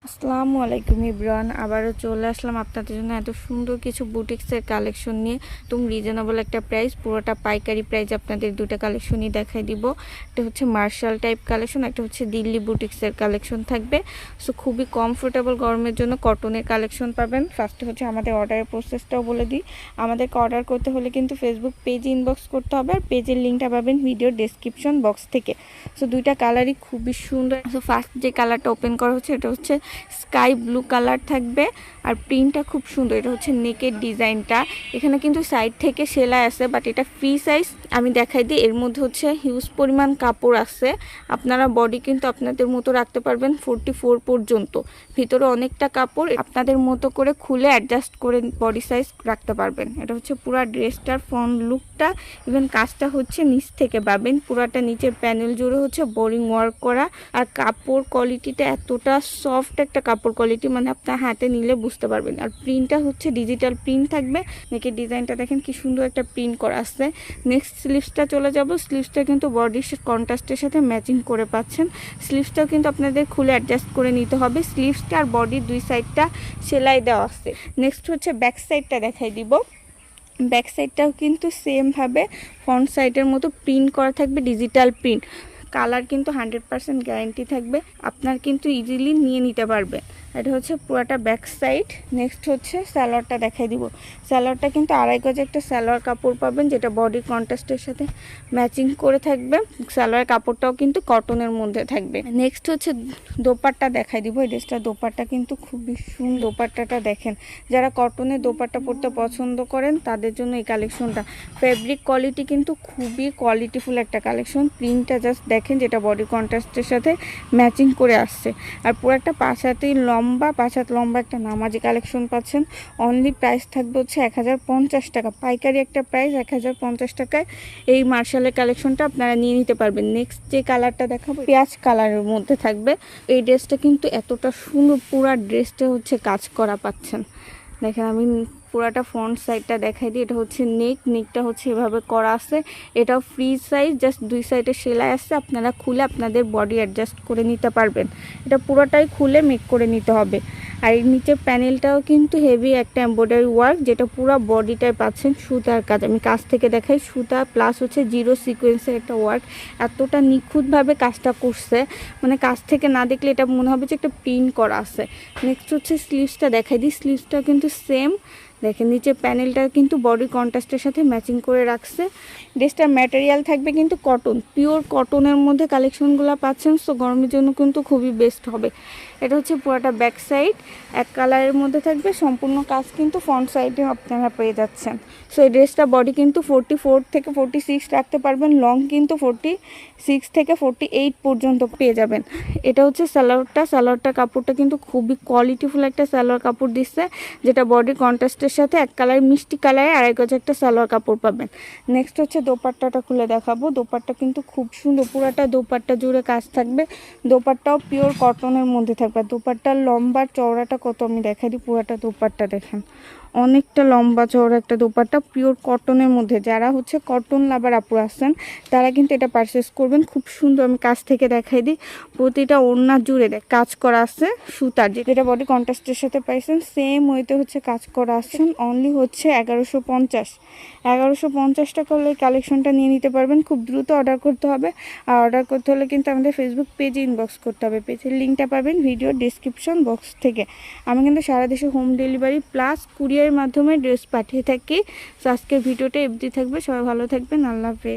আসসালামু আলাইকুম ইব্রান, আবারও চলে আসলাম আপনাদের জন্য এত সুন্দর কিছু বুটিক্সের কালেকশন নিয়ে। তুমি রিজনেবল একটা প্রাইস, পুরোটা পাইকারি প্রাইস আপনাদের দুটো কালেকশনই দেখাই দিব। একটা হচ্ছে মার্শাল টাইপ কালেকশন, একটা হচ্ছে দিল্লি বুটিক্সের কালেকশন থাকবে। সো খুবই কমফোর্টেবল গরমের জন্য কটনের কালেকশন পাবেন। ফার্স্টে হচ্ছে আমাদের অর্ডারের প্রসেসটাও বলে দিই। আমাদেরকে অর্ডার করতে হলে কিন্তু ফেসবুক পেজে ইনবক্স করতে হবে, আর পেজের লিঙ্কটা পাবেন ভিডিও ডেসক্রিপশন বক্স থেকে। সো দুইটা কালারই খুবই সুন্দর। সো ফার্স্ট যে কালারটা ওপেন করা হচ্ছে এটা হচ্ছে স্কাই ব্লু কালার থাকবে, আর প্রিন্টটা খুব সুন্দর। এটা হচ্ছে নেকের ডিজাইনটা, এখানে কিন্তু সাইড থেকে সেলাই আছে, বাট এটা ফ্রি সাইজ। আমি দেখাই দিই, এর মধ্যে হচ্ছে হিউজ পরিমাণ কাপড় আছে। আপনারা বডি কিন্তু আপনাদের মতো রাখতে পারবেন 44 পর্যন্ত। ভিতরে অনেকটা কাপড়, আপনাদের মতো করে খুলে অ্যাডজাস্ট করে বডি সাইজ রাখতে পারবেন। এটা হচ্ছে পুরো ড্রেসটার ফ্রন্ট লুকটা, ইভেন কাজটা হচ্ছে নিচ থেকে পাবেন। পুরাটা নিচের প্যানেল জুড়ে হচ্ছে বোরিং ওয়ার্ক করা, আর কাপড় কোয়ালিটিটা এতটা সফট একটা কাপড় কোয়ালিটি, মানে আপনার হাতে নিলে বুঝতে পারবেন। আর প্রিন্টটা হচ্ছে ডিজিটাল প্রিন্ট থাকবে। নেকের ডিজাইনটা দেখেন কি সুন্দর একটা প্রিন্ট করা আছে। নেক্সট স্লিভসটা চলে যাব। স্লিভসটা কিন্তু বডির কন্ট্রাস্টের সাথে ম্যাচিং করে পাচ্ছেন। স্লিভসটাও কিন্তু আপনাদের খুলে অ্যাডজাস্ট করে নিতে হবে। স্লিভসটা আর বডির দুই সাইডটা সেলাই দেওয়া আছে। নেক্সট হচ্ছে ব্যাক সাইডটা দেখাই দিব। ব্যাক সাইডটাও কিন্তু সেমভাবে ফ্রন্ট সাইডের মতো প্রিন্ট করা থাকবে, ডিজিটাল প্রিন্ট। কালার কিন্তু 100% গ্যারান্টি থাকবে, আপনার কিন্তু ইজিলি নিয়ে নিতে পারবে। এটা হচ্ছে পুরোটা ব্যাক সাইড। নেক্সট হচ্ছে স্যালোয়ারটা দেখাই দিব। স্যালোয়ারটা কিন্তু আড়াই গজ একটা স্যালোয়ার কাপড় পাবেন, যেটা বডি কন্ট্রাস্টের সাথে ম্যাচিং করে থাকবে। স্যালোয়ার কাপড়টাও কিন্তু কটনের মধ্যে থাকবে। নেক্সট হচ্ছে দোপাট্টা দেখাই দিব। এই ড্রেসটা দোপাট্টা কিন্তু খুবই সুন্দর। দোপাট্টাটা দেখেন, যারা কটনের দোপাট্টা পরতে পছন্দ করেন তাদের জন্য এই কালেকশনটা। ফেব্রিক কোয়ালিটি কিন্তু খুবই কোয়ালিটিফুল একটা কালেকশন। প্রিন্টটা জাস্ট দেখেন, যেটা বডি কন্ট্রাস্টের সাথে ম্যাচিং করে আসছে। আর পুরো একটা 5 হাতেই লম্বা, 5 হাত লম্বা একটা নামাজি কালেকশন পাচ্ছেন। অনলি প্রাইস থাকবে হচ্ছে 1050 টাকা। পাইকারি একটা প্রাইস 1050 টাকায় এই মার্শালের কালেকশনটা আপনারা নিয়ে নিতে পারবেন। নেক্সট যে কালারটা দেখাবো পেঁয়াজ কালারের মধ্যে থাকবে। এই ড্রেসটা কিন্তু এতটা সুন্দর, পুরো ড্রেসটা হচ্ছে কাজ করা পাচ্ছেন। দেখেন আমি পুরাটা ফ্রন্ট সাইডটা দেখাই দিই। এটা হচ্ছে নেকটা হচ্ছে এভাবে করা আছে। এটাও ফ্রি সাইজ, জাস্ট দুই সাইডে সেলাই আছে। আপনারা খুলে আপনাদের বডি অ্যাডজাস্ট করে নিতে পারবেন। এটা পুরোটাই খুলে মেক করে নিতে হবে। আর এই নিচের প্যানেলটাও কিন্তু হেভি একটা এমব্রয়ডারি ওয়ার্ক, যেটা পুরো বডিটায় পাচ্ছেন সুতার কাজ। আমি কাছ থেকে দেখাই, সুতা প্লাস হচ্ছে জিরো সিকোয়েন্সের একটা ওয়ার্ক। এতটা নিখুঁতভাবে কাজটা করছে, মানে কাছ থেকে না দেখলে এটা মনে হবে যে একটা প্রিন্ট করা আছে। নেক্সট হচ্ছে স্লিভসটা দেখাই দিই। স্লিভসটা কিন্তু সেম, দেখেন নিচে প্যানেলটা কিন্তু বডি কন্ট্রাস্টের সাথে ম্যাচিং করে রাখছে। ড্রেসটার ম্যাটেরিয়াল থাকবে কিন্তু কটন, পিওর কটনের মধ্যে কালেকশনগুলো পাচ্ছেন। সো গরমের জন্য কিন্তু খুবই বেস্ট হবে। এটা হচ্ছে পুরোটা ব্যাক সাইড, এক কালারের মধ্যে থাকবে। সম্পূর্ণ কাজ কিন্তু ফ্রন্ট সাইডে আপনারা পেয়ে যাচ্ছেন। সো এই ড্রেসটা বডি কিন্তু 44 থেকে 46 রাখতে পারবেন, লং কিন্তু 46 থেকে 48 পর্যন্ত পেয়ে যাবেন। এটা হচ্ছে সালোয়ারটা কাপড়টা কিন্তু খুবই কোয়ালিটিফুল একটা সালোয়ার কাপড় দিচ্ছে, যেটা বডি কন্ট্রাস্টের সাথে এক কালার মিষ্টি কালারে আড়াই গজ একটা সালোয়ার কাপড় পাবেন। নেক্সট হচ্ছে দোপাট্টাটা খুলে দেখাবো। দোপাট্টা কিন্তু খুব সুন্দর, পুরাটা দোপাট্টা জুড়ে কাজ থাকবে। দোপাট্টাও পিওর কটনের মধ্যে থাকবে। দোপাট্টার লম্বা চওড়াটা কত আমি দেখাই দিই। পুরাটা দোপাট্টা দেখেন, অনেকটা লম্বা চওড়া একটা দোপাট্টা, পিওর কটনের মধ্যে। যারা হচ্ছে কটন লাভার আপুর আছেন তারা কিন্তু এটা পারচেস করবেন। খুব সুন্দর, আমি কাছ থেকে দেখাই দিই। প্রতিটা ওড়না জুড়ে কাজ করা আছে সুতার, যেটা বডি কন্ট্রাস্টের সাথে পাইছেন সেম ওইতে হচ্ছে কাজ করা আছেন। অনলি হচ্ছে 1150 টাকা হলে কালেকশনটা নিয়ে নিতে পারবেন। খুব দ্রুত অর্ডার করতে হবে। আর অর্ডার করতে হলে কিন্তু আমাদের ফেসবুক পেজে ইনবক্স করতে হবে। পেজের লিঙ্কটা পাবেন ভিডিও ডিসক্রিপশন বক্স থেকে। আমি কিন্তু সারা দেশে হোম ডেলিভারি প্লাস কুরিয়ারের মাধ্যমে ড্রেস পাঠিয়ে থাকি। তো আজকের ভিডিওটা এফডি থাকবে। সবাই ভালো থাকবেন। আল্লাহ হাফেজ।